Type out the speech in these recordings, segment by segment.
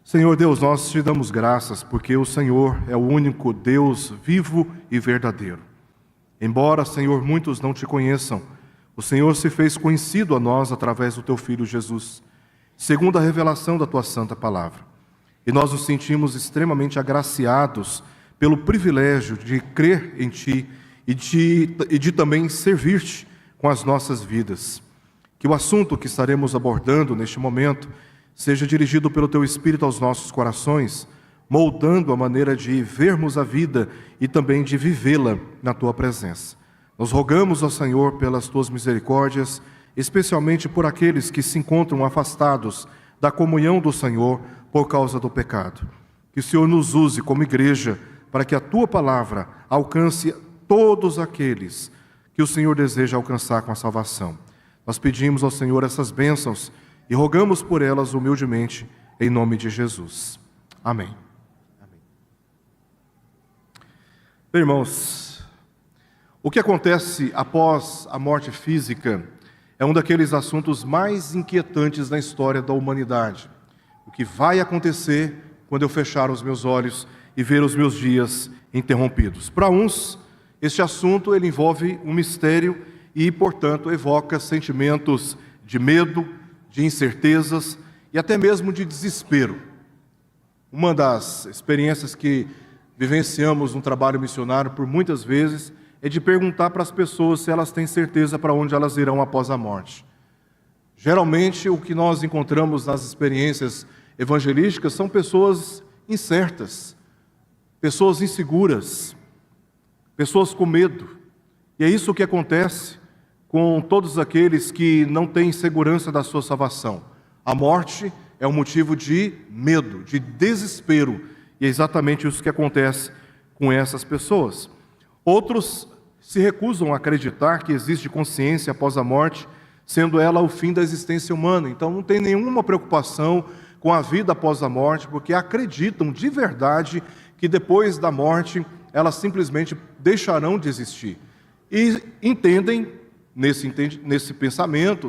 Senhor Deus, nós te damos graças porque o Senhor é o único Deus vivo e verdadeiro. Embora, Senhor, muitos não te conheçam, o Senhor se fez conhecido a nós através do teu Filho Jesus, segundo a revelação da tua santa palavra. E nós nos sentimos extremamente agraciados pelo privilégio de crer em ti e de também servir-te com as nossas vidas. Que o assunto que estaremos abordando neste momento seja dirigido pelo teu Espírito aos nossos corações, moldando a maneira de vermos a vida e também de vivê-la na tua presença. Nós rogamos ao Senhor pelas tuas misericórdias, especialmente por aqueles que se encontram afastados da comunhão do Senhor por causa do pecado. Que o Senhor nos use como igreja para que a tua palavra alcance todos aqueles que o Senhor deseja alcançar com a salvação. Nós pedimos ao Senhor essas bênçãos e rogamos por elas humildemente, em nome de Jesus. Amém. Bem, irmãos, o que acontece após a morte física é um daqueles assuntos mais inquietantes na história da humanidade. O que vai acontecer quando eu fechar os meus olhos e ver os meus dias interrompidos? Para uns, este assunto ele envolve um mistério e, portanto, evoca sentimentos de medo, de incertezas e até mesmo de desespero. Uma das experiências que vivenciamos no trabalho missionário por muitas vezes é de perguntar para as pessoas se elas têm certeza para onde elas irão após a morte. Geralmente, o que nós encontramos nas experiências evangelísticas são pessoas incertas, pessoas inseguras, pessoas com medo. E é isso que acontece com todos aqueles que não têm segurança da sua salvação. A morte é um motivo de medo, de desespero, e é exatamente isso que acontece com essas pessoas. Outros se recusam a acreditar que existe consciência após a morte, sendo ela o fim da existência humana. Então não tem nenhuma preocupação com a vida após a morte, porque acreditam de verdade que depois da morte elas simplesmente deixarão de existir. E entendem, nesse pensamento,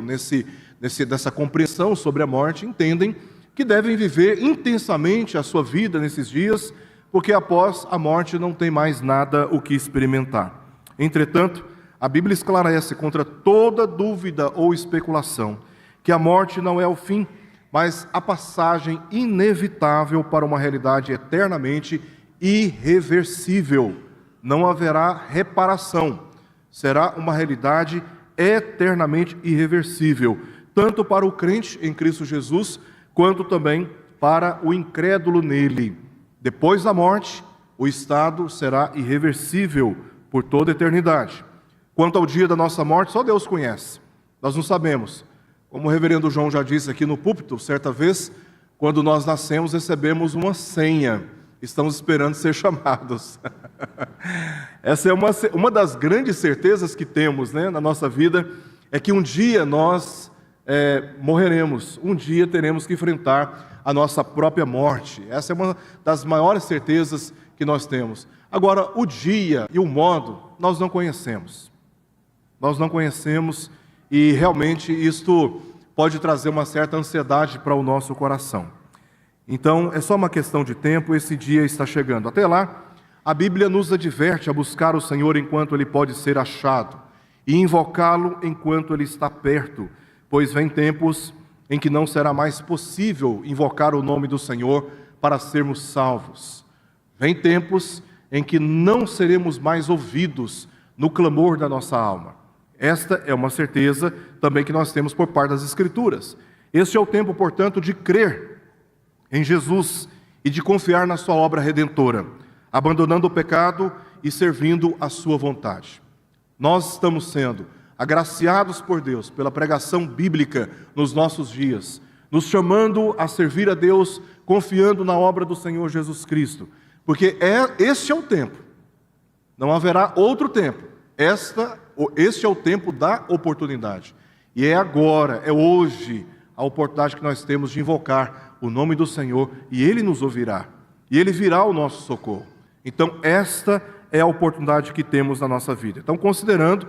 dessa compreensão sobre a morte, entendem que devem viver intensamente a sua vida nesses dias, porque após a morte não tem mais nada o que experimentar. Entretanto, a Bíblia esclarece contra toda dúvida ou especulação que a morte não é o fim, mas a passagem inevitável para uma realidade eternamente irreversível. Não haverá reparação. Será uma realidade eternamente irreversível, tanto para o crente em Cristo Jesus, quanto também para o incrédulo nele. Depois da morte, o estado será irreversível por toda a eternidade. Quanto ao dia da nossa morte, só Deus conhece. Nós não sabemos. Como o reverendo João já disse aqui no púlpito, certa vez, quando nós nascemos, recebemos uma senha. Estamos esperando ser chamados. Essa é uma das grandes certezas que temos, né, na nossa vida, é que um dia nós morreremos, um dia teremos que enfrentar a nossa própria morte. Essa é uma das maiores certezas que nós temos. Agora, o dia e o modo, nós não conhecemos. Nós não conhecemos e realmente isto pode trazer uma certa ansiedade para o nosso coração. Então, é só uma questão de tempo, esse dia está chegando. Até lá, a Bíblia nos adverte a buscar o Senhor enquanto Ele pode ser achado e invocá-lo enquanto Ele está perto, pois vem tempos em que não será mais possível invocar o nome do Senhor para sermos salvos. Vem tempos em que não seremos mais ouvidos no clamor da nossa alma. Esta é uma certeza também que nós temos por parte das Escrituras. Este é o tempo, portanto, de crer em Jesus e de confiar na sua obra redentora, abandonando o pecado e servindo a sua vontade. Nós estamos sendo agraciados por Deus pela pregação bíblica nos nossos dias, nos chamando a servir a Deus, confiando na obra do Senhor Jesus Cristo, porque este é o tempo, não haverá outro tempo. Este é o tempo da oportunidade, e é agora, é hoje, a oportunidade que nós temos de invocar o nome do Senhor, e Ele nos ouvirá, e Ele virá ao nosso socorro. Então, esta é a oportunidade que temos na nossa vida. Então, considerando,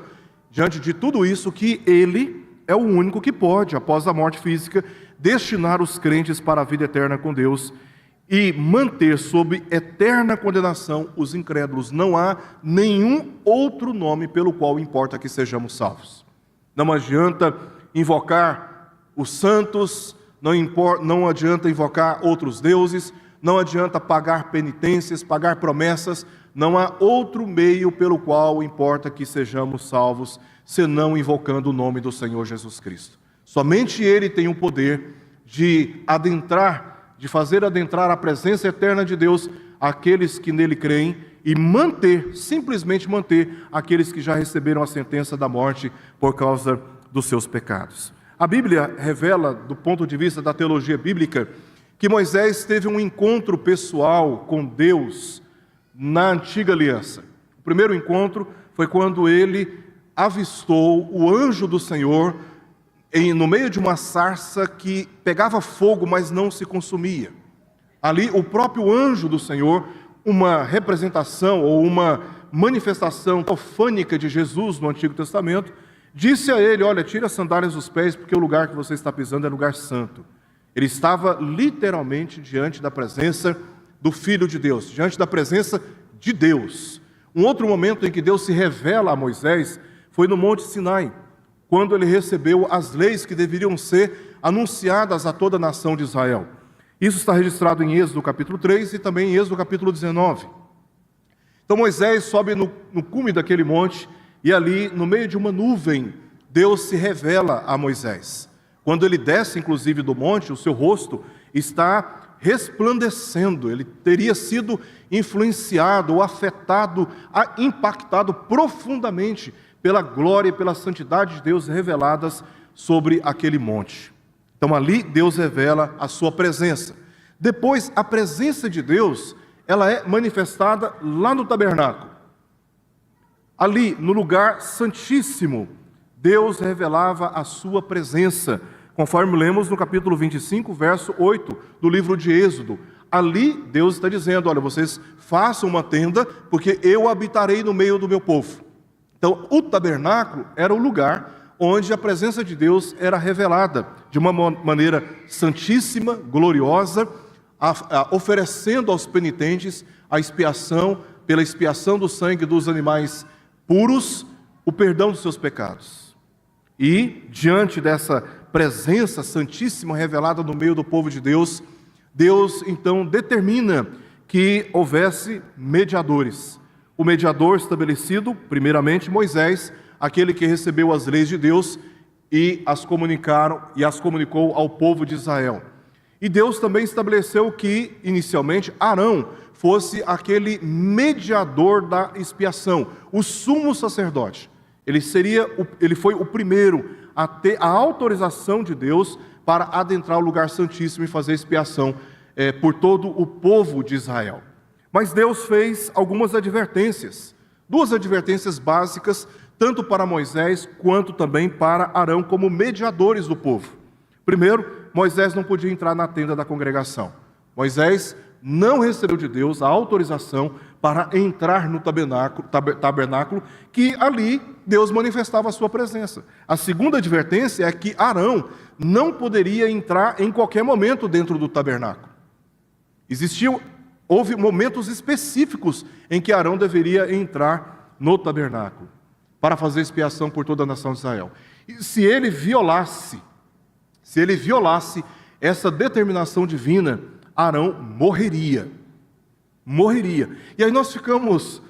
diante de tudo isso, que Ele é o único que pode, após a morte física, destinar os crentes para a vida eterna com Deus, e manter sob eterna condenação os incrédulos. Não há nenhum outro nome pelo qual importa que sejamos salvos. Não adianta invocar os santos, não adianta invocar outros deuses, não adianta pagar penitências, pagar promessas. Não há outro meio pelo qual importa que sejamos salvos, senão invocando o nome do Senhor Jesus Cristo. Somente Ele tem o poder de fazer adentrar a presença eterna de Deus aqueles que nele creem e simplesmente manter aqueles que já receberam a sentença da morte por causa dos seus pecados. A Bíblia revela, do ponto de vista da teologia bíblica, que Moisés teve um encontro pessoal com Deus na antiga aliança. O primeiro encontro foi quando ele avistou o anjo do Senhor no meio de uma sarça que pegava fogo, mas não se consumia. Ali, o próprio anjo do Senhor, uma representação ou uma manifestação teofânica de Jesus no Antigo Testamento, disse a ele: olha, tira as sandálias dos pés, porque o lugar que você está pisando é lugar santo. Ele estava literalmente diante da presença do Filho de Deus, diante da presença de Deus. Um outro momento em que Deus se revela a Moisés foi no Monte Sinai, quando ele recebeu as leis que deveriam ser anunciadas a toda a nação de Israel. Isso está registrado em Êxodo capítulo 3 e também em Êxodo capítulo 19. Então Moisés sobe no cume daquele monte e ali, no meio de uma nuvem, Deus se revela a Moisés. Quando ele desce, inclusive, do monte, o seu rosto está resplandecendo. Ele teria sido influenciado ou afetado, impactado profundamente pela glória e pela santidade de Deus reveladas sobre aquele monte. Então ali Deus revela a sua presença. Depois, a presença de Deus, ela é manifestada lá no tabernáculo. Ali, no lugar santíssimo, Deus revelava a sua presença, conforme lemos no capítulo 25, verso 8 do livro de Êxodo. Ali Deus está dizendo: olha, vocês façam uma tenda, porque eu habitarei no meio do meu povo. Então, o tabernáculo era o lugar onde a presença de Deus era revelada de uma maneira santíssima, gloriosa, oferecendo aos penitentes a expiação, pela expiação do sangue dos animais puros, o perdão dos seus pecados. E, diante dessa presença santíssima revelada no meio do povo de Deus, Deus então determina que houvesse mediadores. O mediador estabelecido, primeiramente Moisés, aquele que recebeu as leis de Deus e as comunicou ao povo de Israel. E Deus também estabeleceu que, inicialmente, Arão fosse aquele mediador da expiação, o sumo sacerdote. Ele foi o primeiro a ter a autorização de Deus para adentrar o lugar santíssimo e fazer expiação por todo o povo de Israel. Mas Deus fez algumas advertências, duas advertências básicas, tanto para Moisés quanto também para Arão, como mediadores do povo. Primeiro, Moisés não podia entrar na tenda da congregação. Moisés não recebeu de Deus a autorização para entrar no tabernáculo, que ali Deus manifestava a sua presença. A segunda advertência é que Arão não poderia entrar em qualquer momento dentro do tabernáculo. Houve momentos específicos em que Arão deveria entrar no tabernáculo para fazer expiação por toda a nação de Israel. E se ele violasse essa determinação divina, Arão morreria. E aí nós ficamos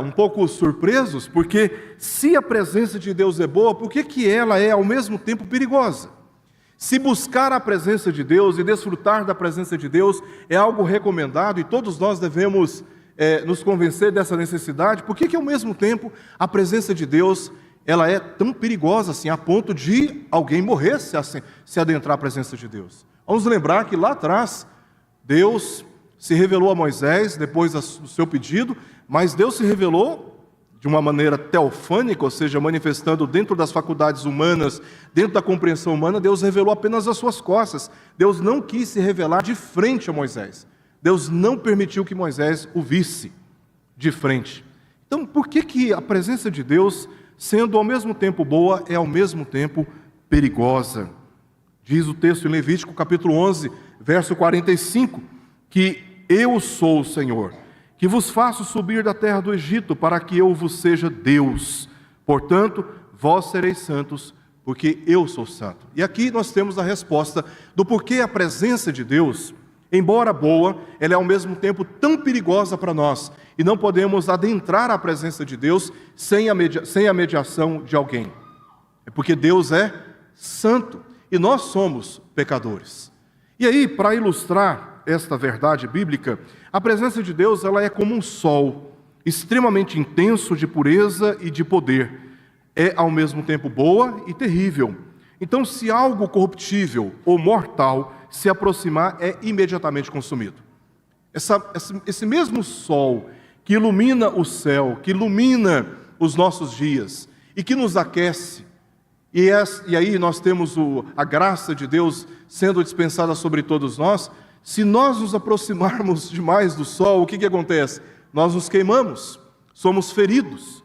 um pouco surpresos, porque se a presença de Deus é boa, por que ela é ao mesmo tempo perigosa? Se buscar a presença de Deus e desfrutar da presença de Deus é algo recomendado e todos nós devemos nos convencer dessa necessidade, por que ao mesmo tempo a presença de Deus ela é tão perigosa assim, a ponto de alguém morrer se adentrar a presença de Deus? Vamos lembrar que lá atrás Deus se revelou a Moisés depois do seu pedido, mas Deus se revelou de uma maneira teofânica, ou seja, manifestando dentro das faculdades humanas, dentro da compreensão humana. Deus revelou apenas as suas costas. Deus não quis se revelar de frente a Moisés. Deus não permitiu que Moisés o visse de frente. Então, por que a presença de Deus, sendo ao mesmo tempo boa, é ao mesmo tempo perigosa? Diz o texto em Levítico, capítulo 11, verso 45, que eu sou o Senhor, que vos faço subir da terra do Egito, para que eu vos seja Deus. Portanto, vós sereis santos, porque eu sou santo. E aqui nós temos a resposta do porquê a presença de Deus, embora boa, ela é ao mesmo tempo tão perigosa para nós, e não podemos adentrar a presença de Deus sem a mediação de alguém. É porque Deus é santo, e nós somos pecadores. E aí, para ilustrar esta verdade bíblica, a presença de Deus ela é como um sol, extremamente intenso de pureza e de poder. É ao mesmo tempo boa e terrível. Então, se algo corruptível ou mortal se aproximar, é imediatamente consumido. Esse mesmo sol que ilumina o céu, que ilumina os nossos dias e que nos aquece, e aí nós temos a graça de Deus sendo dispensada sobre todos nós. Se nós nos aproximarmos demais do sol, o que acontece? Nós nos queimamos, somos feridos.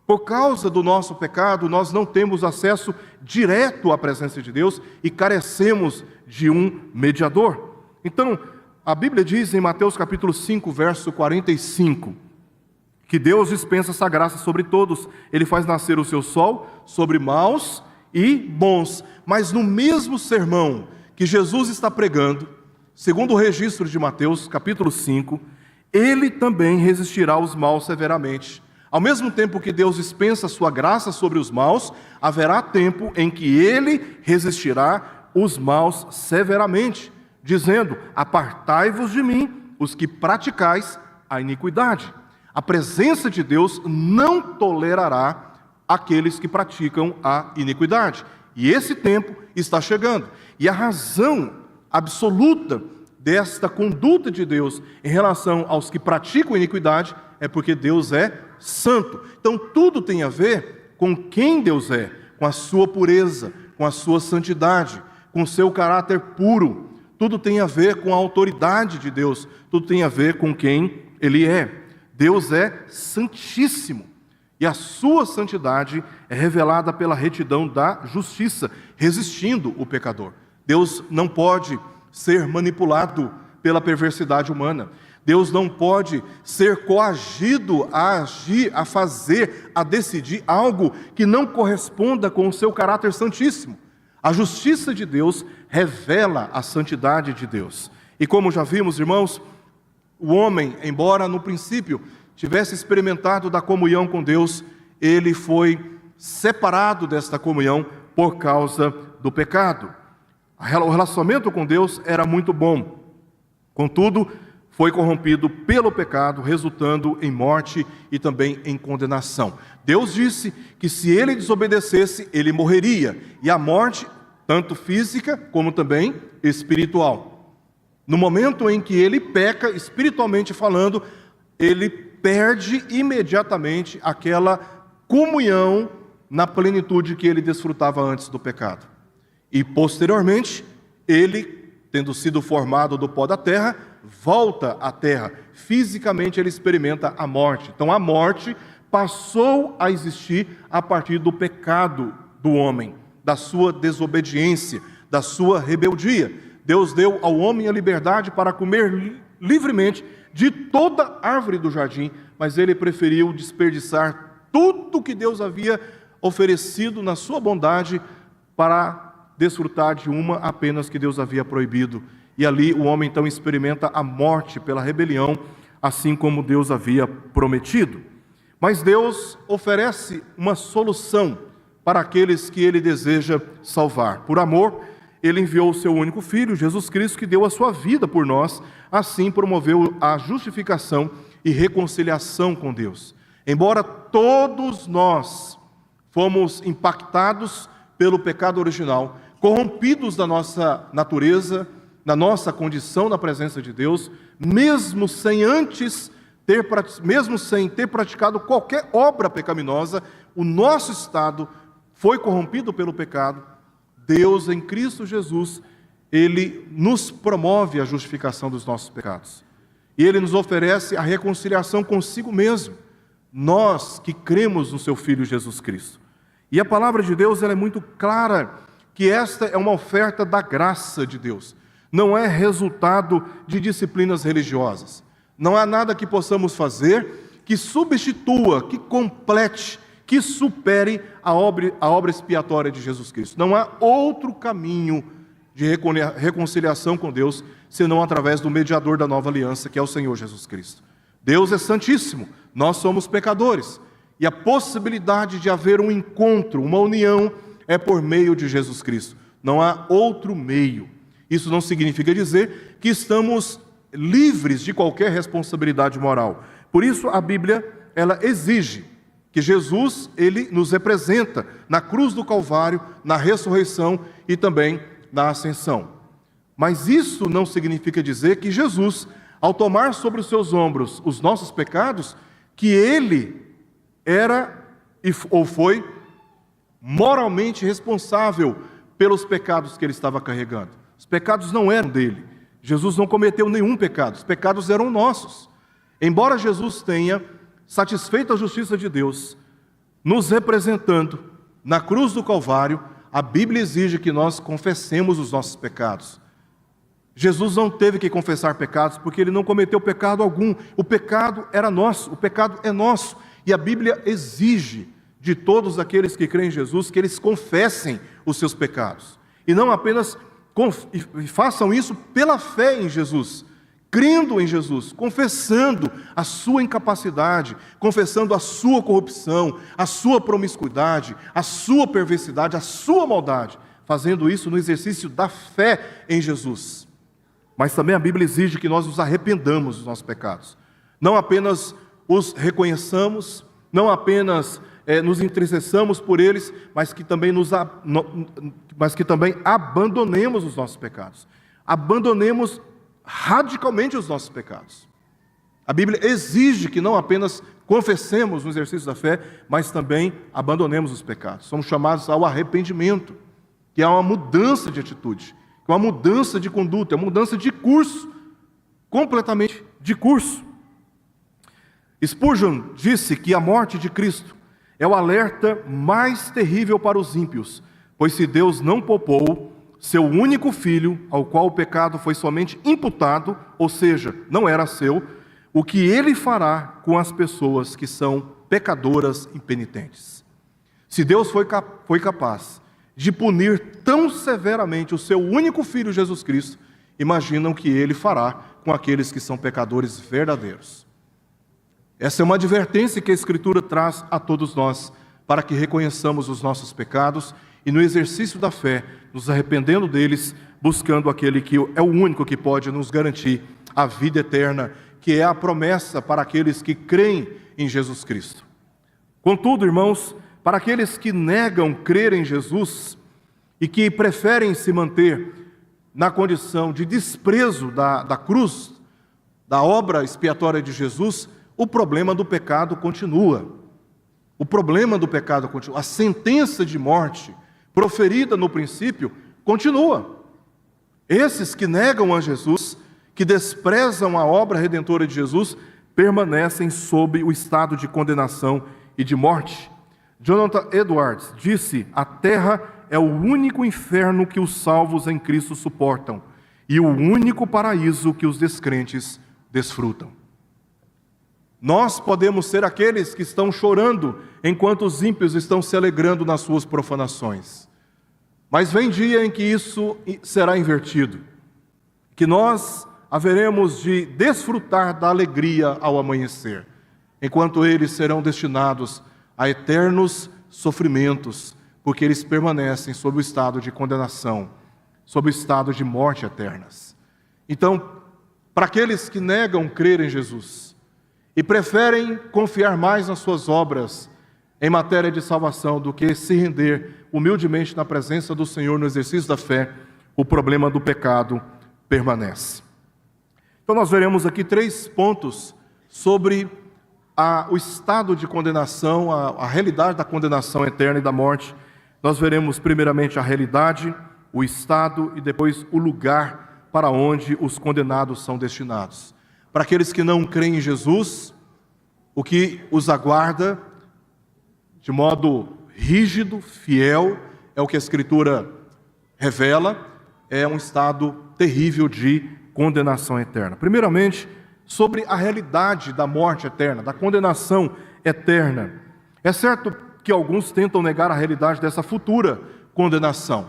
Por causa do nosso pecado, nós não temos acesso direto à presença de Deus e carecemos de um mediador. Então, a Bíblia diz em Mateus capítulo 5, verso 45, que Deus dispensa essa graça sobre todos. Ele faz nascer o seu sol sobre maus e bons. Mas no mesmo sermão que Jesus está pregando, segundo o registro de Mateus capítulo 5, ele também resistirá aos maus severamente. Ao mesmo tempo que Deus dispensa a sua graça sobre os maus, haverá tempo em que ele resistirá os maus severamente, dizendo: apartai-vos de mim, os que praticais a iniquidade. A presença de Deus não tolerará aqueles que praticam a iniquidade. E esse tempo está chegando. E a razão absoluta desta conduta de Deus em relação aos que praticam iniquidade é porque Deus é santo. Então tudo tem a ver com quem Deus é, com a sua pureza, com a sua santidade, com o seu caráter puro. Tudo tem a ver com a autoridade de Deus, tudo tem a ver com quem Ele é. Deus é santíssimo, e a sua santidade é revelada pela retidão da justiça, resistindo o pecador. Deus não pode ser manipulado pela perversidade humana. Deus não pode ser coagido a agir, a fazer, a decidir algo que não corresponda com o seu caráter santíssimo. A justiça de Deus revela a santidade de Deus. E como já vimos, irmãos, o homem, embora no princípio tivesse experimentado da comunhão com Deus, ele foi separado desta comunhão por causa do pecado. O relacionamento com Deus era muito bom, contudo, foi corrompido pelo pecado, resultando em morte e também em condenação. Deus disse que se ele desobedecesse, ele morreria, e a morte, tanto física como também espiritual. No momento em que ele peca, espiritualmente falando, ele perde imediatamente aquela comunhão na plenitude que ele desfrutava antes do pecado. E posteriormente, ele, tendo sido formado do pó da terra, volta à terra. Fisicamente ele experimenta a morte. Então a morte passou a existir a partir do pecado do homem, da sua desobediência, da sua rebeldia. Deus deu ao homem a liberdade para comer livremente de toda árvore do jardim, mas ele preferiu desperdiçar tudo que Deus havia oferecido na sua bondade para desfrutar de uma apenas que Deus havia proibido. E ali o homem então experimenta a morte pela rebelião, assim como Deus havia prometido. Mas Deus oferece uma solução para aqueles que Ele deseja salvar. Por amor, Ele enviou o seu único Filho, Jesus Cristo, que deu a sua vida por nós, assim promoveu a justificação e reconciliação com Deus. Embora todos nós fomos impactados pelo pecado original, corrompidos da nossa natureza, da nossa condição na presença de Deus, mesmo sem ter praticado qualquer obra pecaminosa, o nosso estado foi corrompido pelo pecado. Deus, em Cristo Jesus, Ele nos promove a justificação dos nossos pecados. E Ele nos oferece a reconciliação consigo mesmo, nós que cremos no Seu Filho Jesus Cristo. E a palavra de Deus ela é muito clara, que esta é uma oferta da graça de Deus. não é resultado de disciplinas religiosas. Não há nada que possamos fazer que substitua, que complete, que supere a obra expiatória de Jesus Cristo. Não há outro caminho de reconciliação com Deus, senão através do mediador da nova aliança, que é o Senhor Jesus Cristo. Deus é santíssimo, nós somos pecadores, e a possibilidade de haver um encontro, uma união, é por meio de Jesus Cristo. Não há outro meio. Isso não significa dizer que estamos livres de qualquer responsabilidade moral. Por isso a Bíblia, ela exige que Jesus, ele nos representa na cruz do Calvário, na ressurreição e também na ascensão. Mas isso não significa dizer que Jesus, ao tomar sobre os seus ombros os nossos pecados, que ele era ou foi moralmente responsável pelos pecados que ele estava carregando. Os pecados não eram dele. Jesus não cometeu nenhum pecado. Os pecados eram nossos. Embora Jesus tenha satisfeito a justiça de Deus, nos representando na cruz do Calvário, a Bíblia exige que nós confessemos os nossos pecados. Jesus não teve que confessar pecados porque ele não cometeu pecado algum. O pecado era nosso, o pecado é nosso. E a Bíblia exige de todos aqueles que creem em Jesus que eles confessem os seus pecados. E não apenas façam isso pela fé em Jesus, crendo em Jesus, confessando a sua incapacidade, confessando a sua corrupção, a sua promiscuidade, a sua perversidade, a sua maldade, fazendo isso no exercício da fé em Jesus. Mas também a Bíblia exige que nós nos arrependamos dos nossos pecados. Não apenas os reconheçamos, não apenas nos entristeçamos por eles, mas que também abandonemos os nossos pecados. Abandonemos radicalmente os nossos pecados. A Bíblia exige que não apenas confessemos no exercício da fé, mas também abandonemos os pecados. Somos chamados ao arrependimento, que é uma mudança de atitude, que é uma mudança de conduta, é uma mudança de curso, completamente de curso. Spurgeon disse que a morte de Cristo é o alerta mais terrível para os ímpios, pois se Deus não poupou seu único filho, ao qual o pecado foi somente imputado, ou seja, não era seu, o que ele fará com as pessoas que são pecadoras impenitentes? Se Deus foi capaz de punir tão severamente o seu único filho Jesus Cristo, imaginam o que ele fará com aqueles que são pecadores verdadeiros. Essa é uma advertência que a Escritura traz a todos nós, para que reconheçamos os nossos pecados e no exercício da fé, nos arrependendo deles, buscando aquele que é o único que pode nos garantir a vida eterna, que é a promessa para aqueles que creem em Jesus Cristo. Contudo, irmãos, para aqueles que negam crer em Jesus e que preferem se manter na condição de desprezo da cruz, da obra expiatória de Jesus, o problema do pecado continua. O problema do pecado continua. A sentença de morte proferida no princípio continua. Esses que negam a Jesus, que desprezam a obra redentora de Jesus, permanecem sob o estado de condenação e de morte. Jonathan Edwards disse: a terra é o único inferno que os salvos em Cristo suportam e o único paraíso que os descrentes desfrutam. Nós podemos ser aqueles que estão chorando enquanto os ímpios estão se alegrando nas suas profanações. Mas vem dia em que isso será invertido, que nós haveremos de desfrutar da alegria ao amanhecer, enquanto eles serão destinados a eternos sofrimentos, porque eles permanecem sob o estado de condenação, sob o estado de morte eternas. Então, para aqueles que negam crer em Jesus e preferem confiar mais nas suas obras em matéria de salvação do que se render humildemente na presença do Senhor no exercício da fé, o problema do pecado permanece. Então nós veremos aqui 3 pontos sobre o estado de condenação, a realidade da condenação eterna e da morte. Nós veremos primeiramente a realidade, o estado e depois o lugar para onde os condenados são destinados. Para aqueles que não creem em Jesus, o que os aguarda de modo rígido, fiel, é o que a Escritura revela, é um estado terrível de condenação eterna. Primeiramente, sobre a realidade da morte eterna, da condenação eterna. É certo que alguns tentam negar a realidade dessa futura condenação,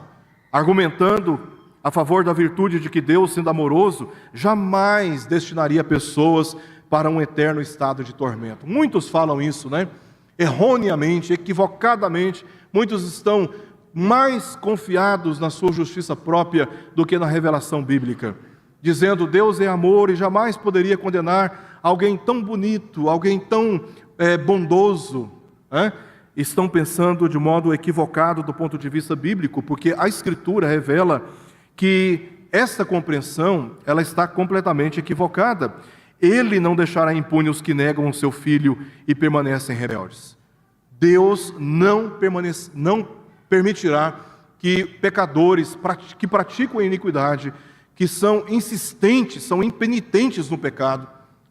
argumentando a favor da virtude de que Deus, sendo amoroso, jamais destinaria pessoas para um eterno estado de tormento. Muitos falam isso, né? Erroneamente, equivocadamente. Muitos estão mais confiados na sua justiça própria do que na revelação bíblica, dizendo: Deus é amor e jamais poderia condenar alguém tão bonito, alguém tão bondoso, né? Estão pensando de modo equivocado do ponto de vista bíblico, porque a Escritura revela que esta compreensão ela está completamente equivocada. Ele não deixará impune os que negam o seu Filho e permanecem rebeldes. Deus não permitirá que pecadores que praticam a iniquidade, que são insistentes, são impenitentes no pecado,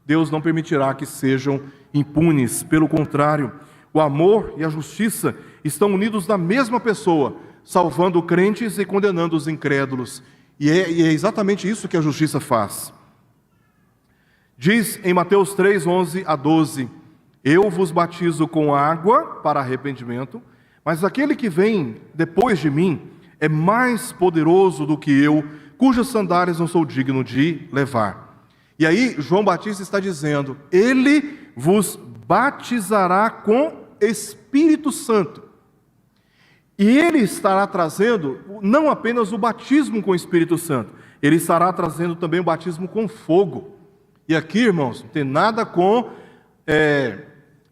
Deus não permitirá que sejam impunes. Pelo contrário, o amor e a justiça estão unidos na mesma pessoa, salvando crentes e condenando os incrédulos. E é exatamente isso que a justiça faz. Diz em Mateus 3, 11 a 12: Eu vos batizo com água para arrependimento, mas aquele que vem depois de mim é mais poderoso do que eu, cujas sandálias não sou digno de levar. E aí João Batista está dizendo: Ele vos batizará com Espírito Santo. E ele estará trazendo não apenas o batismo com o Espírito Santo, ele estará trazendo também o batismo com fogo. E aqui, irmãos, não tem nada com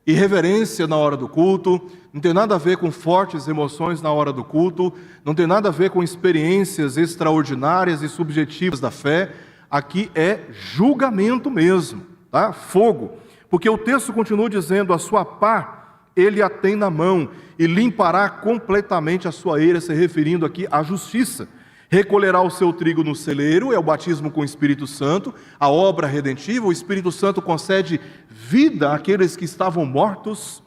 irreverência na hora do culto, não tem nada a ver com fortes emoções na hora do culto, não tem nada a ver com experiências extraordinárias e subjetivas da fé. Aqui é julgamento mesmo, tá? Fogo. Porque o texto continua dizendo: a sua pá ele a tem na mão e limpará completamente a sua eira, se referindo aqui à justiça. Recolherá o seu trigo no celeiro, é o batismo com o Espírito Santo, a obra redentiva. O Espírito Santo concede vida àqueles que estavam mortos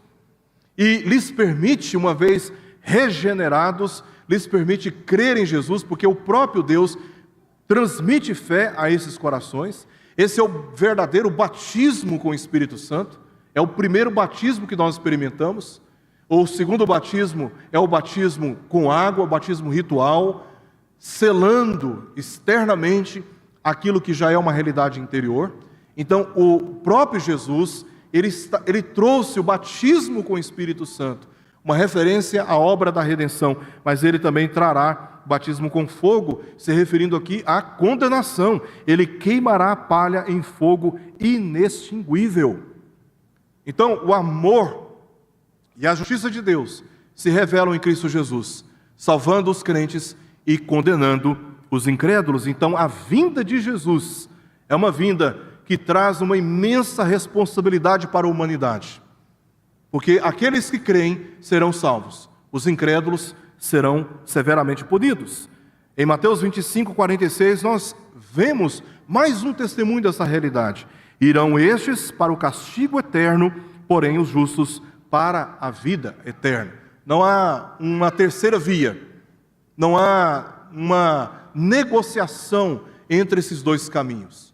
e lhes permite, uma vez regenerados, lhes permite crer em Jesus, porque o próprio Deus transmite fé a esses corações. Esse é o verdadeiro batismo com o Espírito Santo. É o primeiro batismo que nós experimentamos. O segundo batismo é o batismo com água, o batismo ritual, selando externamente aquilo que já é uma realidade interior. Então, o próprio Jesus, ele trouxe o batismo com o Espírito Santo, uma referência à obra da redenção, mas ele também trará batismo com fogo, se referindo aqui à condenação. Ele queimará a palha em fogo inextinguível. Então, o amor e a justiça de Deus se revelam em Cristo Jesus, salvando os crentes e condenando os incrédulos. Então, a vinda de Jesus é uma vinda que traz uma imensa responsabilidade para a humanidade, porque aqueles que creem serão salvos, os incrédulos serão severamente punidos. Em Mateus 25, 46, nós vemos mais um testemunho dessa realidade. Irão estes para o castigo eterno, porém os justos para a vida eterna. Não há uma terceira via, não há uma negociação entre esses dois caminhos.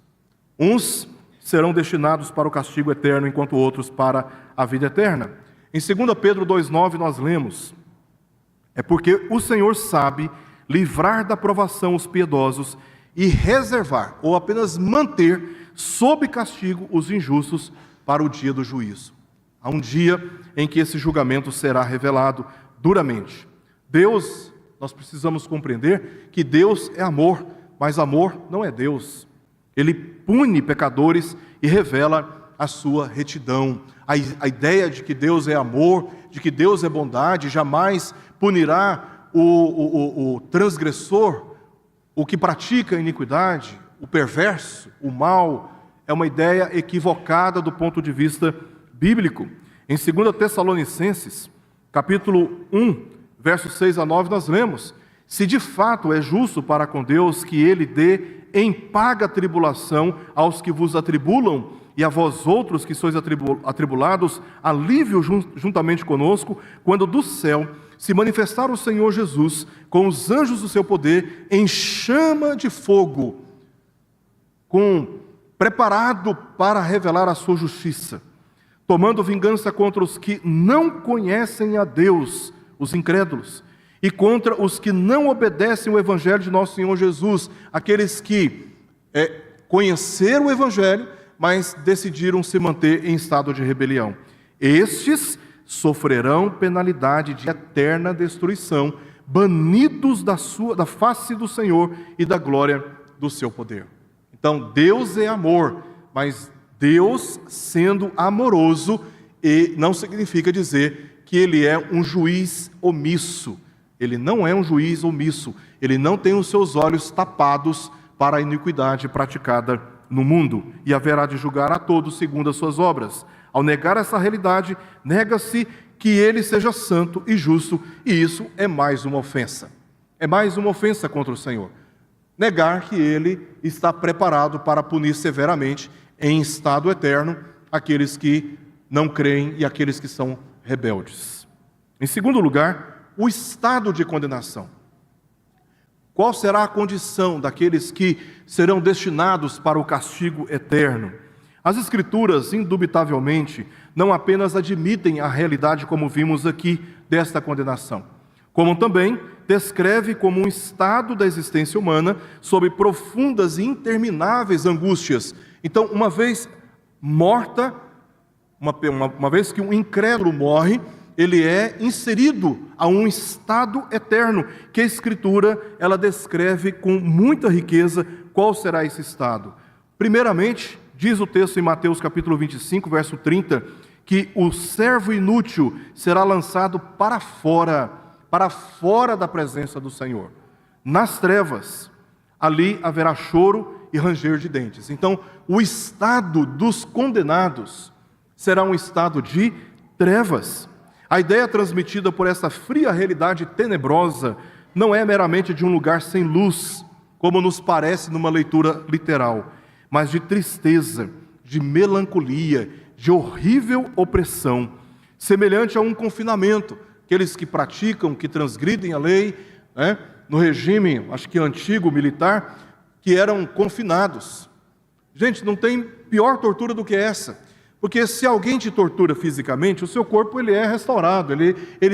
Uns serão destinados para o castigo eterno, enquanto outros para a vida eterna. Em 2 Pedro 2,9 nós lemos: é porque o Senhor sabe livrar da provação os piedosos e reservar, ou apenas manter, sob castigo os injustos para o dia do juízo. Há um dia em que esse julgamento será revelado duramente. Deus, nós precisamos compreender que Deus é amor, mas amor não é Deus. Ele pune pecadores e revela a sua retidão. A ideia de que Deus é amor, de que Deus é bondade, jamais punirá o transgressor, o que pratica a iniquidade, o perverso, o mal, é uma ideia equivocada do ponto de vista bíblico. Em 2 Tessalonicenses, capítulo 1, versos 6 a 9, nós lemos: se de fato é justo para com Deus que Ele dê em paga tribulação aos que vos atribulam, e a vós outros que sois atribulados, alívio juntamente conosco, quando do céu se manifestar o Senhor Jesus com os anjos do seu poder em chama de fogo, preparado para revelar a sua justiça, tomando vingança contra os que não conhecem a Deus, os incrédulos, e contra os que não obedecem o Evangelho de nosso Senhor Jesus, aqueles que conheceram o Evangelho, mas decidiram se manter em estado de rebelião. Estes sofrerão penalidade de eterna destruição, banidos da face do Senhor e da glória do seu poder. Então, Deus é amor, mas Deus, sendo amoroso, não significa dizer que Ele é um juiz omisso. Ele não é um juiz omisso. Ele não tem os seus olhos tapados para a iniquidade praticada no mundo, e haverá de julgar a todos segundo as suas obras. Ao negar essa realidade, nega-se que Ele seja santo e justo, e isso é mais uma ofensa. É mais uma ofensa contra o Senhor. Negar que Ele está preparado para punir severamente, em estado eterno, aqueles que não creem e aqueles que são rebeldes. Em segundo lugar, o estado de condenação. Qual será a condição daqueles que serão destinados para o castigo eterno? As Escrituras, indubitavelmente, não apenas admitem a realidade, como vimos aqui, desta condenação, como também descreve como um estado da existência humana sob profundas e intermináveis angústias. Então, uma vez morta, uma vez que um incrédulo morre, ele é inserido a um estado eterno, que a Escritura ela descreve com muita riqueza qual será esse estado. Primeiramente, diz o texto em Mateus capítulo 25, verso 30, que o servo inútil será lançado para fora da presença do Senhor. Nas trevas, ali haverá choro e ranger de dentes. Então, o estado dos condenados será um estado de trevas. A ideia transmitida por essa fria realidade tenebrosa não é meramente de um lugar sem luz, como nos parece numa leitura literal, mas de tristeza, de melancolia, de horrível opressão, semelhante a um confinamento. Aqueles que praticam, que transgridem a lei, no regime, acho que antigo, militar, que eram confinados. Gente, não tem pior tortura do que essa. Porque se alguém te tortura fisicamente, o seu corpo ele é restaurado,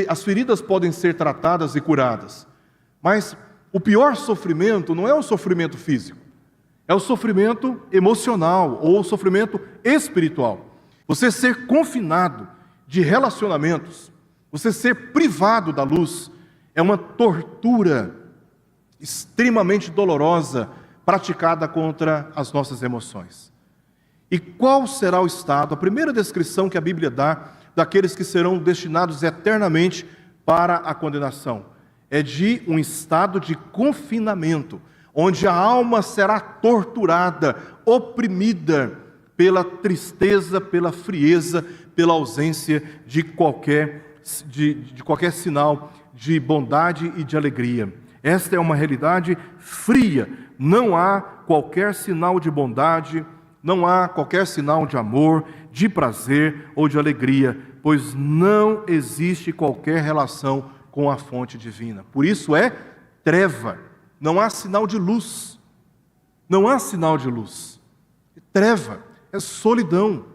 as feridas podem ser tratadas e curadas. Mas o pior sofrimento não é o sofrimento físico, é o sofrimento emocional ou o sofrimento espiritual. Você ser confinado de relacionamentos, você ser privado da luz, é uma tortura extremamente dolorosa praticada contra as nossas emoções. E qual será o estado? A primeira descrição que a Bíblia dá daqueles que serão destinados eternamente para a condenação é de um estado de confinamento, onde a alma será torturada, oprimida pela tristeza, pela frieza, pela ausência de qualquer sinal de bondade e de alegria. Esta é uma realidade fria, não há qualquer sinal de bondade, não há qualquer sinal de amor, de prazer ou de alegria, pois não existe qualquer relação com a fonte divina. Por isso é treva, não há sinal de luz. Não há sinal de luz. É treva, é solidão.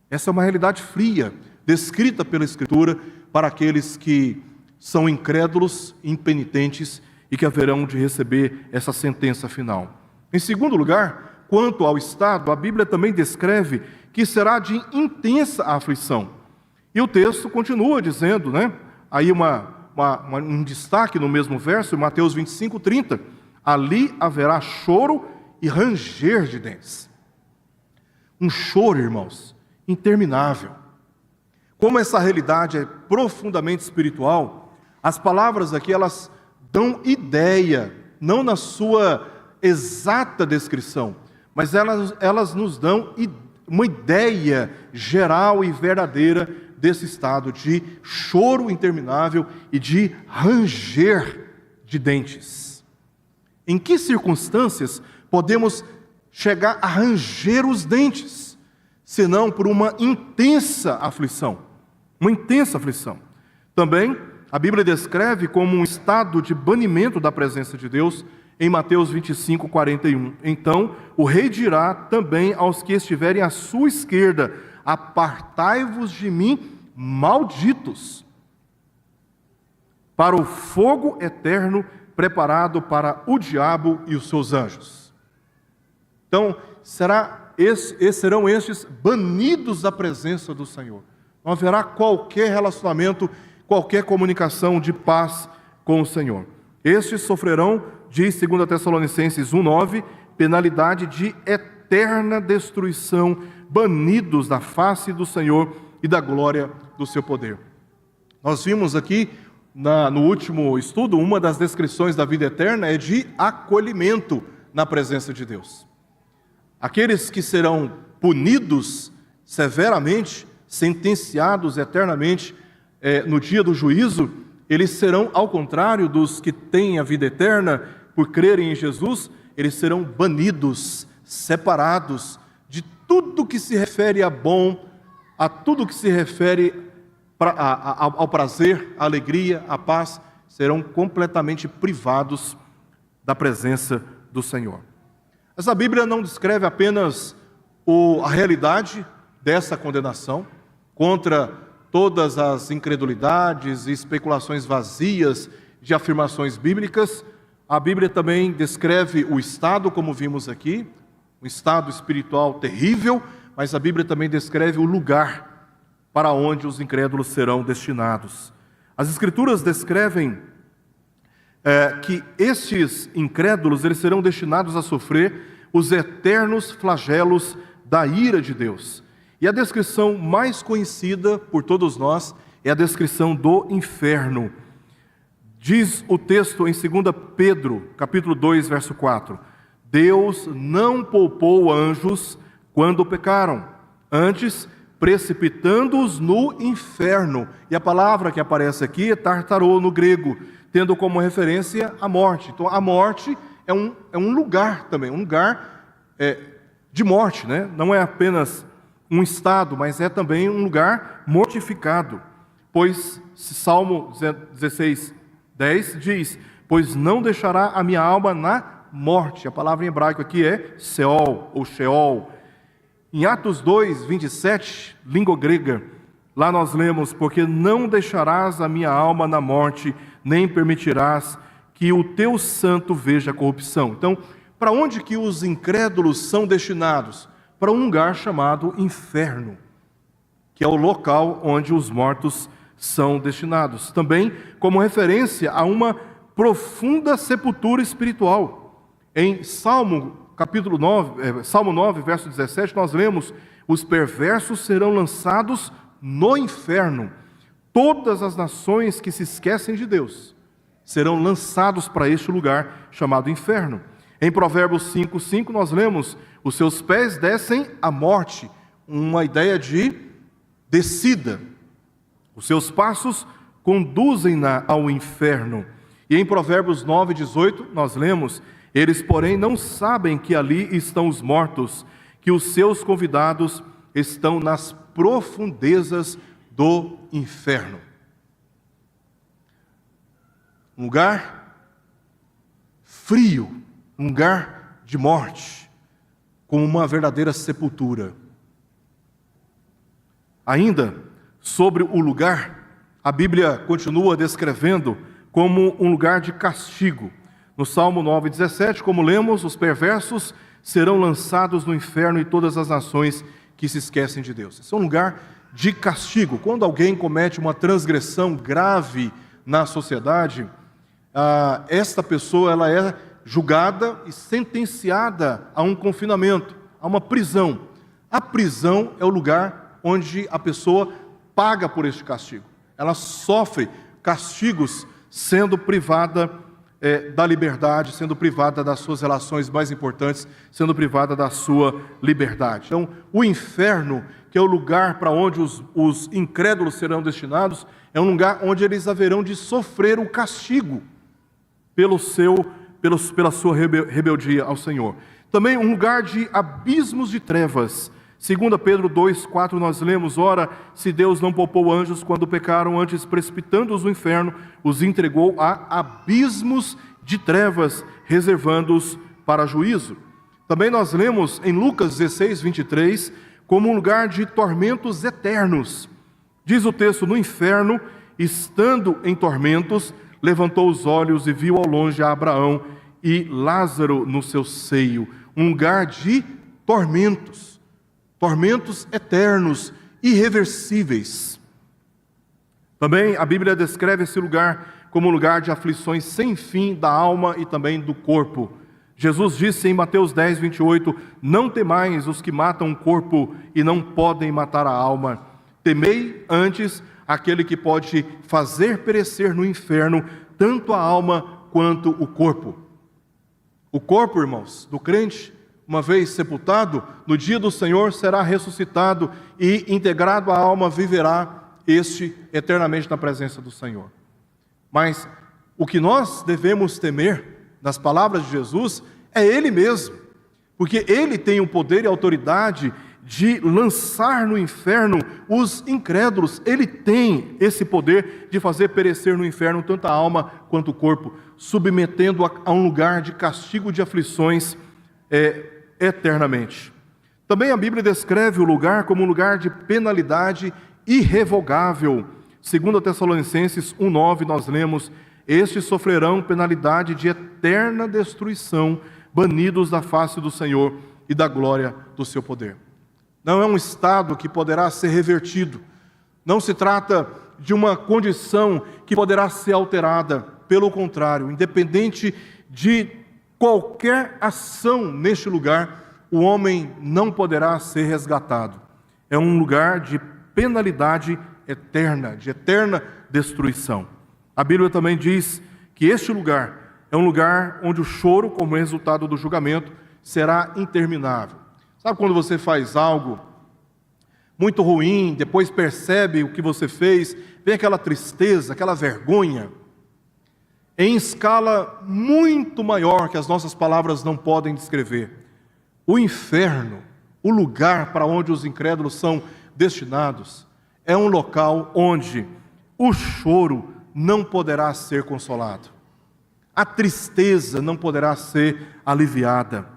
Essa é uma realidade fria, descrita pela Escritura para aqueles que são incrédulos, impenitentes e que haverão de receber essa sentença final. Em segundo lugar, quanto ao estado, a Bíblia também descreve que será de intensa aflição. E o texto continua dizendo, aí um destaque no mesmo verso, em Mateus 25, 30, ali haverá choro e ranger de dentes. Um choro, irmãos, interminável. Como essa realidade é profundamente espiritual, as palavras aqui, elas dão ideia, não na sua exata descrição, mas elas nos dão uma ideia geral e verdadeira desse estado de choro interminável e de ranger de dentes. Em que circunstâncias podemos chegar a ranger os dentes, senão por uma intensa aflição? Uma intensa aflição. Também a Bíblia descreve como um estado de banimento da presença de Deus em Mateus 25, 41. Então, o rei dirá também aos que estiverem à sua esquerda: apartai-vos de mim, malditos, para o fogo eterno preparado para o diabo e os seus anjos. Então, serão estes banidos da presença do Senhor. Não haverá qualquer relacionamento, qualquer comunicação de paz com o Senhor. Estes sofrerão, diz 2 Tessalonicenses 1,9, penalidade de eterna destruição, banidos da face do Senhor e da glória do seu poder. Nós vimos aqui, no último estudo, uma das descrições da vida eterna é de acolhimento na presença de Deus. Aqueles que serão punidos severamente, sentenciados eternamente no dia do juízo, eles serão, ao contrário dos que têm a vida eterna por crerem em Jesus, eles serão banidos, separados de tudo que se refere a bom, a tudo que se refere ao prazer, à alegria, à paz, serão completamente privados da presença do Senhor. Mas a Bíblia não descreve apenas a realidade dessa condenação contra todas as incredulidades e especulações vazias de afirmações bíblicas. A Bíblia também descreve o estado, como vimos aqui, um estado espiritual terrível, mas a Bíblia também descreve o lugar para onde os incrédulos serão destinados. As Escrituras descrevem que estes incrédulos eles serão destinados a sofrer os eternos flagelos da ira de Deus. E a descrição mais conhecida por todos nós é a descrição do inferno. Diz o texto em 2 Pedro, capítulo 2, verso 4: Deus não poupou anjos quando pecaram, antes precipitando-os no inferno. E a palavra que aparece aqui é tartarô no grego, tendo como referência a morte. Então a morte é um lugar também, um lugar de morte, né? Não é apenas um estado, mas é também um lugar mortificado. Pois Salmo 16, 10 diz: pois não deixará a minha alma na morte. A palavra em hebraico aqui é Seol ou Sheol. Em Atos 2, 27, língua grega, lá nós lemos: porque não deixarás a minha alma na morte, nem permitirás que o teu santo veja a corrupção. Então, para onde que os incrédulos são destinados? Para um lugar chamado inferno, que é o local onde os mortos são destinados. Também como referência a uma profunda sepultura espiritual. Em Salmo 9, verso 17, nós lemos: os perversos serão lançados no inferno. Todas as nações que se esquecem de Deus serão lançados para este lugar chamado inferno. Em Provérbios 5:5 nós lemos: os seus pés descem à morte, uma ideia de descida. Os seus passos conduzem-na ao inferno. E em Provérbios 9:18 nós lemos: eles, porém, não sabem que ali estão os mortos, que os seus convidados estão nas profundezas do inferno. Um lugar frio, um lugar de morte, como uma verdadeira sepultura. Ainda sobre o lugar, a Bíblia continua descrevendo como um lugar de castigo. No Salmo 9:17, como lemos: os perversos serão lançados no inferno e todas as nações que se esquecem de Deus. Esse é um lugar de castigo. Quando alguém comete uma transgressão grave na sociedade, esta pessoa ela é julgada e sentenciada a um confinamento, a uma prisão. A prisão é o lugar onde a pessoa paga por este castigo. Ela sofre castigos sendo privada da liberdade, sendo privada das suas relações mais importantes, sendo privada da sua liberdade. Então, o inferno, que é o lugar para onde os incrédulos serão destinados, é um lugar onde eles haverão de sofrer o castigo pela sua rebeldia ao Senhor. Também um lugar de abismos de trevas. 2 Pedro 2,4 nós lemos: ora, se Deus não poupou anjos quando pecaram, antes precipitando-os no inferno, os entregou a abismos de trevas, reservando-os para juízo. Também nós lemos em Lucas 16:23, como um lugar de tormentos eternos. Diz o texto: no inferno, estando em tormentos, levantou os olhos e viu ao longe a Abraão e Lázaro no seu seio. Um lugar de tormentos, tormentos eternos, irreversíveis. Também a Bíblia descreve esse lugar como um lugar de aflições sem fim da alma e também do corpo. Jesus disse em Mateus 10:28, não temais os que matam o corpo e não podem matar a alma. Temei antes aquele que pode fazer perecer no inferno tanto a alma quanto o corpo. O corpo, irmãos, do crente, uma vez sepultado, no dia do Senhor será ressuscitado e integrado à alma viverá este eternamente na presença do Senhor. Mas o que nós devemos temer, nas palavras de Jesus, é Ele mesmo, porque Ele tem o poder e a autoridade de lançar no inferno os incrédulos. Ele tem esse poder de fazer perecer no inferno tanto a alma quanto o corpo, submetendo a um lugar de castigo, de aflições eternamente. Também a Bíblia descreve o lugar como um lugar de penalidade irrevogável. 2 Tessalonicenses 1:9 nós lemos: estes sofrerão penalidade de eterna destruição, banidos da face do Senhor e da glória do seu poder. Não é um estado que poderá ser revertido. Não se trata de uma condição que poderá ser alterada. Pelo contrário, independente de qualquer ação neste lugar, o homem não poderá ser resgatado. É um lugar de penalidade eterna, de eterna destruição. A Bíblia também diz que este lugar é um lugar onde o choro, como resultado do julgamento, será interminável. Sabe quando você faz algo muito ruim, depois percebe o que você fez, vem aquela tristeza, aquela vergonha, em escala muito maior que as nossas palavras não podem descrever. O inferno, o lugar para onde os incrédulos são destinados, é um local onde o choro não poderá ser consolado. A tristeza não poderá ser aliviada.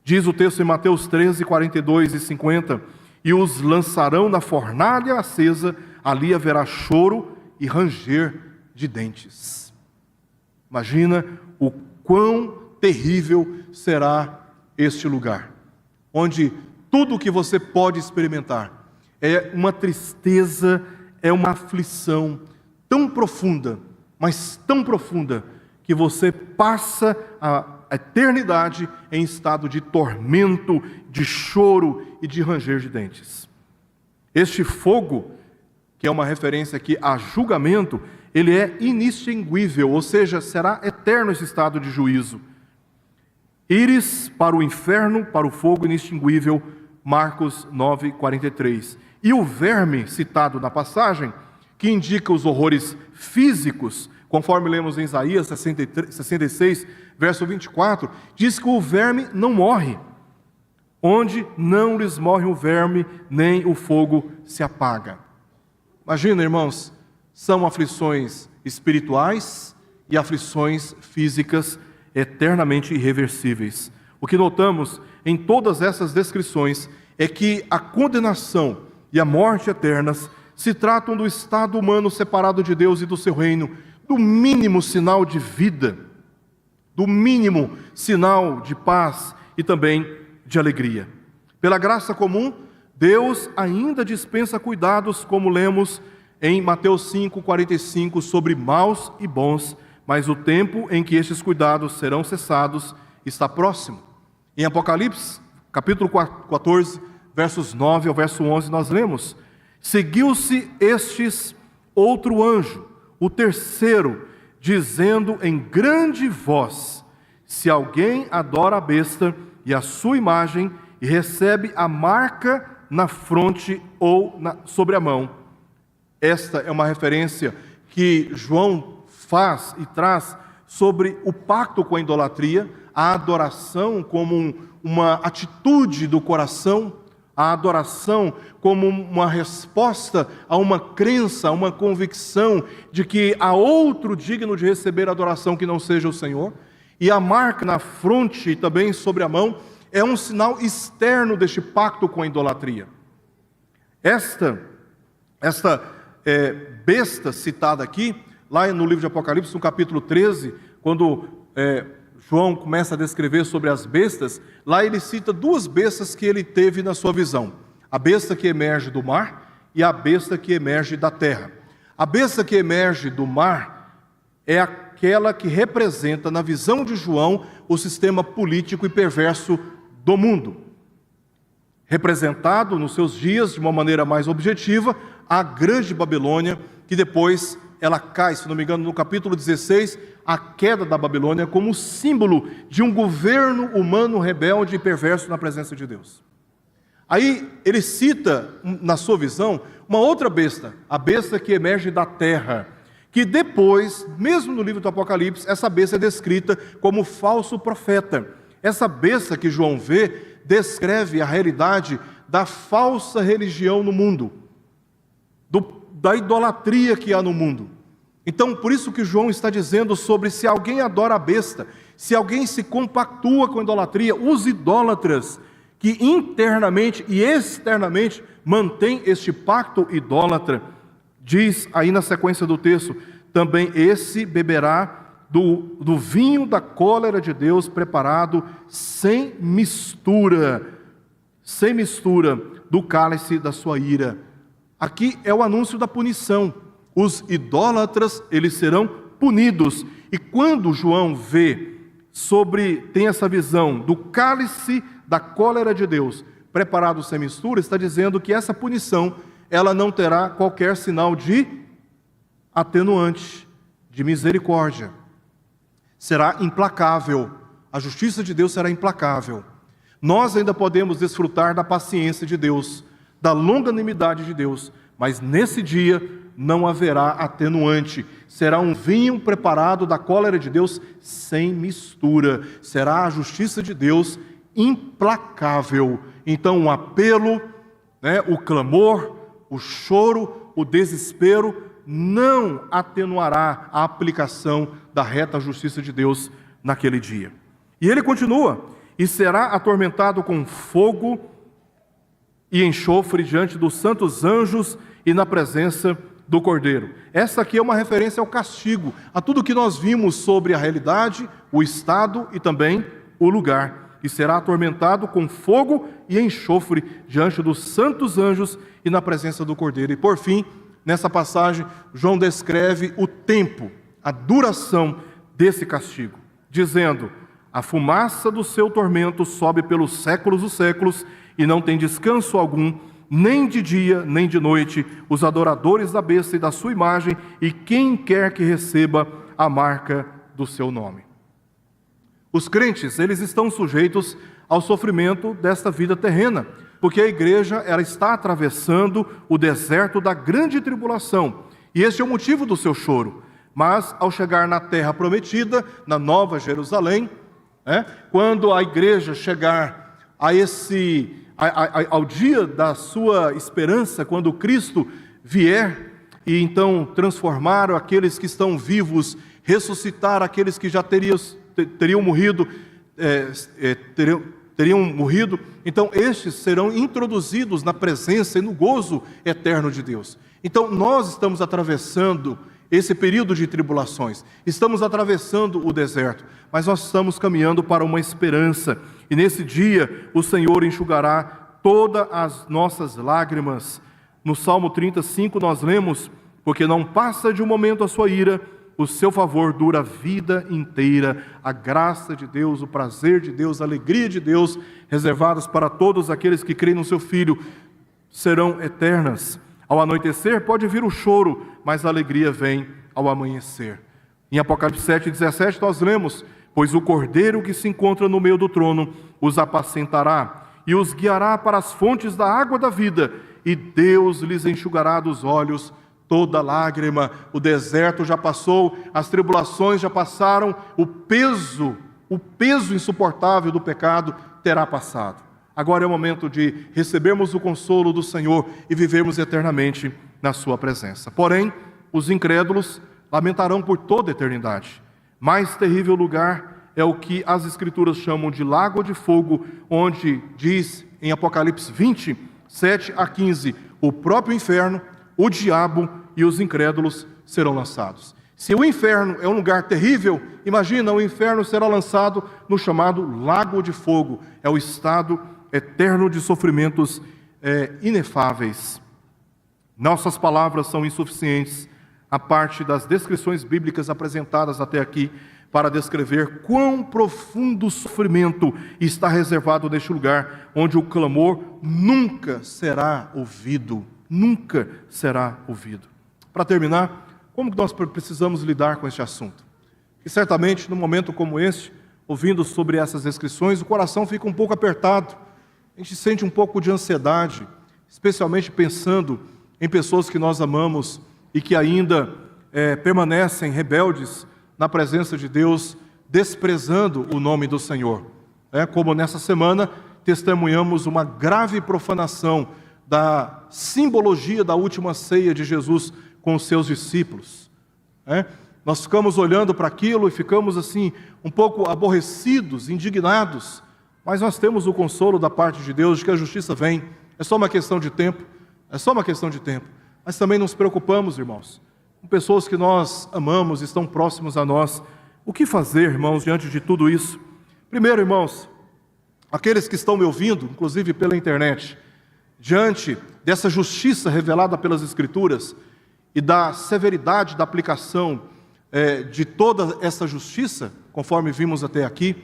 Diz o texto em Mateus 13:42 e 50, e os lançarão na fornalha acesa, ali haverá choro e ranger de dentes. Imagina o quão terrível será este lugar, onde tudo o que você pode experimentar é uma tristeza, é uma aflição tão profunda, mas tão profunda, que você passa a eternidade em estado de tormento, de choro e de ranger de dentes. Este fogo, que é uma referência aqui a julgamento, ele é inextinguível, ou seja, será eterno esse estado de juízo. Ires para o inferno, para o fogo inextinguível, Marcos 9:43. E o verme citado na passagem, que indica os horrores físicos, conforme lemos em Isaías 66, verso 24, diz que o verme não morre. Onde não lhes morre o verme, nem o fogo se apaga. Imagina, irmãos, são aflições espirituais e aflições físicas eternamente irreversíveis. O que notamos em todas essas descrições é que a condenação e a morte eternas se tratam do estado humano separado de Deus e do seu reino, do mínimo sinal de vida, do mínimo sinal de paz e também de alegria. Pela graça comum, Deus ainda dispensa cuidados, como lemos em Mateus 5:45, sobre maus e bons, mas o tempo em que estes cuidados serão cessados está próximo. Em Apocalipse, capítulo 14, versos 9 ao verso 11, nós lemos: seguiu-se estes outro anjo, o terceiro, dizendo em grande voz: se alguém adora a besta e a sua imagem, e recebe a marca na fronte ou sobre a mão. Esta é uma referência que João faz e traz sobre o pacto com a idolatria, a adoração como uma atitude do coração, A adoração como uma resposta a uma crença, a uma convicção de que há outro digno de receber adoração que não seja o Senhor. E a marca na fronte e também sobre a mão é um sinal externo deste pacto com a idolatria. Esta besta citada aqui, lá no livro de Apocalipse, no capítulo 13, quando João começa a descrever sobre as bestas, lá ele cita duas bestas que ele teve na sua visão: a besta que emerge do mar e a besta que emerge da terra. A besta que emerge do mar é aquela que representa, na visão de João, o sistema político e perverso do mundo. Representado nos seus dias, de uma maneira mais objetiva, a grande Babilônia, que depois ela cai, se não me engano, no capítulo 16, a queda da Babilônia como símbolo de um governo humano rebelde e perverso na presença de Deus. Aí ele cita, na sua visão, uma outra besta, a besta que emerge da terra, que depois, mesmo no livro do Apocalipse, essa besta é descrita como falso profeta. Essa besta que João vê descreve a realidade da falsa religião no mundo, da idolatria que há no mundo. Então, por isso que João está dizendo sobre se alguém adora a besta, se alguém se compactua com a idolatria, os idólatras que internamente e externamente mantêm este pacto idólatra, diz aí na sequência do texto, também esse beberá do vinho da cólera de Deus preparado sem mistura do cálice da sua ira. Aqui é o anúncio da punição. Os idólatras, eles serão punidos. E quando João tem essa visão do cálice da cólera de Deus, preparado sem mistura, está dizendo que essa punição, ela não terá qualquer sinal de atenuante, de misericórdia. Será implacável. A justiça de Deus será implacável. Nós ainda podemos desfrutar da paciência de Deus, da longanimidade de Deus, mas nesse dia não haverá atenuante. Será um vinho preparado da cólera de Deus sem mistura. Será a justiça de Deus implacável. Então o apelo, o clamor, o choro, o desespero não atenuará a aplicação da reta justiça de Deus naquele dia. E ele continua: e será atormentado com fogo e enxofre diante dos santos anjos e na presença do Cordeiro. Essa aqui é uma referência ao castigo, a tudo que nós vimos sobre a realidade, o estado e também o lugar. E será atormentado com fogo e enxofre diante dos santos anjos e na presença do Cordeiro. E por fim, nessa passagem, João descreve o tempo, a duração desse castigo, dizendo: a fumaça do seu tormento sobe pelos séculos dos séculos e não tem descanso algum, nem de dia, nem de noite, os adoradores da besta e da sua imagem, e quem quer que receba a marca do seu nome. Os crentes, eles estão sujeitos ao sofrimento desta vida terrena, porque a igreja, ela está atravessando o deserto da grande tribulação, e este é o motivo do seu choro. Mas, ao chegar na terra prometida, na Nova Jerusalém, quando a igreja chegar ao dia da sua esperança, quando Cristo vier, e então transformar aqueles que estão vivos, ressuscitar aqueles que já teriam morrido, então estes serão introduzidos na presença e no gozo eterno de Deus. Então nós estamos atravessando esse período de tribulações, estamos atravessando o deserto, mas nós estamos caminhando para uma esperança, e nesse dia o Senhor enxugará todas as nossas lágrimas. No Salmo 35 nós lemos: porque não passa de um momento a sua ira, o seu favor dura a vida inteira. A graça de Deus, o prazer de Deus, a alegria de Deus, reservadas para todos aqueles que creem no seu Filho, serão eternas. Ao anoitecer pode vir o choro, mas a alegria vem ao amanhecer. Em Apocalipse 7,17 nós lemos: pois o Cordeiro que se encontra no meio do trono os apacentará e os guiará para as fontes da água da vida, e Deus lhes enxugará dos olhos toda lágrima. O deserto já passou, as tribulações já passaram, o peso insuportável do pecado terá passado. Agora é o momento de recebermos o consolo do Senhor e vivermos eternamente na sua presença. Porém, os incrédulos lamentarão por toda a eternidade. Mais terrível lugar é o que as Escrituras chamam de lago de fogo, onde diz em Apocalipse 20, 7 a 15, o próprio inferno, o diabo e os incrédulos serão lançados. Se o inferno é um lugar terrível, imagina, o inferno será lançado no chamado lago de fogo. É o estado eterno de sofrimentos inefáveis. Nossas palavras são insuficientes, a parte das descrições bíblicas apresentadas até aqui, para descrever quão profundo sofrimento está reservado neste lugar, onde o clamor nunca será ouvido. Nunca será ouvido. Para terminar, como que nós precisamos lidar com este assunto? E certamente, num momento como este, ouvindo sobre essas descrições, o coração fica um pouco apertado. A gente sente um pouco de ansiedade, especialmente pensando em pessoas que nós amamos e que ainda permanecem rebeldes na presença de Deus, desprezando o nome do Senhor. Como nessa semana testemunhamos uma grave profanação da simbologia da última ceia de Jesus com os seus discípulos. Nós ficamos olhando para aquilo e ficamos assim, um pouco aborrecidos, indignados, mas nós temos o consolo da parte de Deus de que a justiça vem. É só uma questão de tempo, mas também nos preocupamos, irmãos, com pessoas que nós amamos, estão próximos a nós. O que fazer, irmãos, diante de tudo isso? Primeiro, irmãos, aqueles que estão me ouvindo, inclusive pela internet, diante dessa justiça revelada pelas Escrituras e da severidade da aplicação de toda essa justiça, conforme vimos até aqui,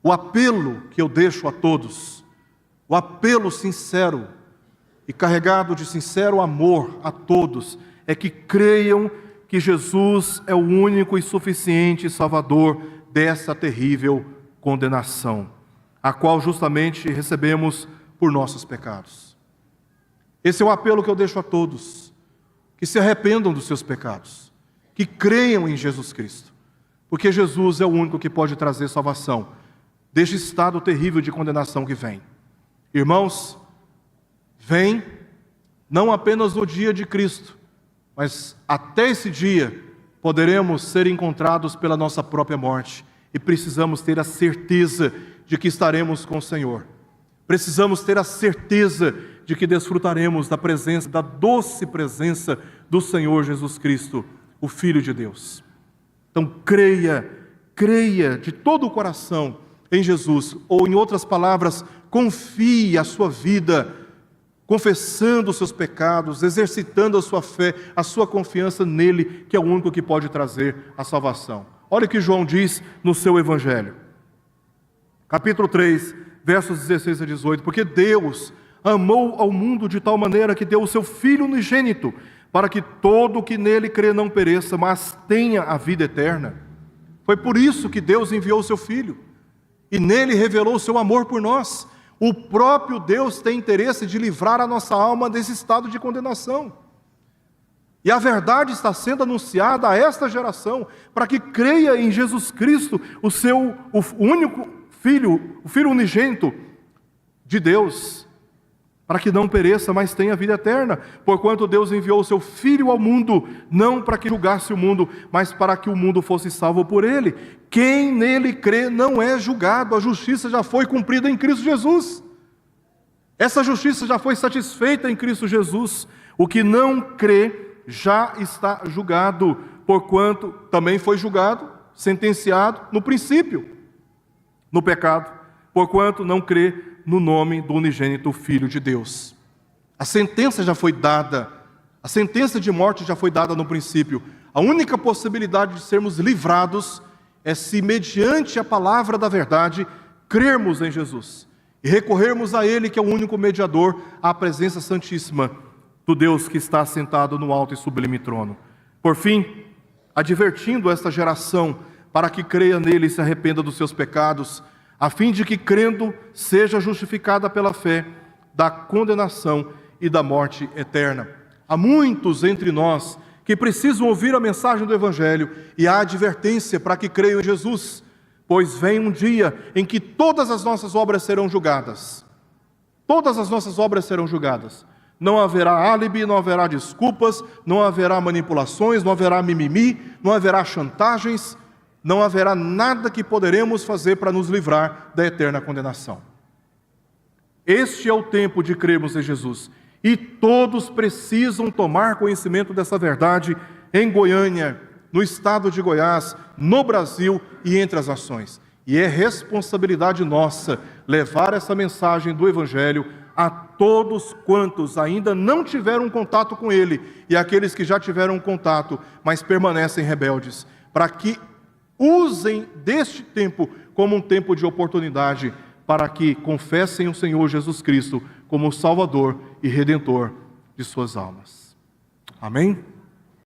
o apelo que eu deixo a todos, o apelo sincero e carregado de sincero amor a todos, é que creiam que Jesus é o único e suficiente Salvador dessa terrível condenação, a qual justamente recebemos por nossos pecados. Esse é o apelo que eu deixo a todos, que se arrependam dos seus pecados, que creiam em Jesus Cristo, porque Jesus é o único que pode trazer salvação deste estado terrível de condenação que vem. Irmãos, vem não apenas no dia de Cristo, mas até esse dia poderemos ser encontrados pela nossa própria morte e precisamos ter a certeza de que estaremos com o Senhor. Precisamos ter a certeza de que desfrutaremos da presença, da doce presença do Senhor Jesus Cristo, o Filho de Deus. Então creia de todo o coração em Jesus, ou em outras palavras, confie a sua vida, confessando os seus pecados, exercitando a sua fé, a sua confiança nele, que é o único que pode trazer a salvação. Olha o que João diz no seu Evangelho. Capítulo 3, versos 16 a 18. Porque Deus amou ao mundo de tal maneira que deu o seu Filho unigênito, para que todo o que nele crê não pereça, mas tenha a vida eterna. Foi por isso que Deus enviou o seu Filho, e nele revelou o seu amor por nós. O próprio Deus tem interesse de livrar a nossa alma desse estado de condenação. E a verdade está sendo anunciada a esta geração, para que creia em Jesus Cristo, o único Filho, o Filho unigênito de Deus, para que não pereça, mas tenha vida eterna. Porquanto Deus enviou o seu Filho ao mundo, não para que julgasse o mundo, mas para que o mundo fosse salvo por ele. Quem nele crê não é julgado, a justiça já foi cumprida em Cristo Jesus. Essa justiça já foi satisfeita em Cristo Jesus. O que não crê já está julgado, porquanto também foi julgado, sentenciado no princípio, no pecado, porquanto não crê no nome do unigênito Filho de Deus. A sentença já foi dada, a sentença de morte já foi dada no princípio. A única possibilidade de sermos livrados é se, mediante a palavra da verdade, crermos em Jesus e recorrermos a Ele, que é o único mediador, à presença santíssima do Deus que está assentado no alto e sublime trono. Por fim, advertindo esta geração para que creia nele e se arrependa dos seus pecados, a fim de que, crendo, seja justificada pela fé da condenação e da morte eterna. Há muitos entre nós que precisam ouvir a mensagem do Evangelho e a advertência para que creiam em Jesus, pois vem um dia em que todas as nossas obras serão julgadas. Todas as nossas obras serão julgadas. Não haverá álibi, não haverá desculpas, não haverá manipulações, não haverá mimimi, não haverá chantagens, não haverá nada que poderemos fazer para nos livrar da eterna condenação. Este é o tempo de crermos em Jesus. E todos precisam tomar conhecimento dessa verdade em Goiânia, no estado de Goiás, no Brasil e entre as nações. E é responsabilidade nossa levar essa mensagem do Evangelho a todos quantos ainda não tiveram contato com Ele e aqueles que já tiveram contato, mas permanecem rebeldes, para que usem deste tempo como um tempo de oportunidade para que confessem o Senhor Jesus Cristo como Salvador e Redentor de suas almas. Amém?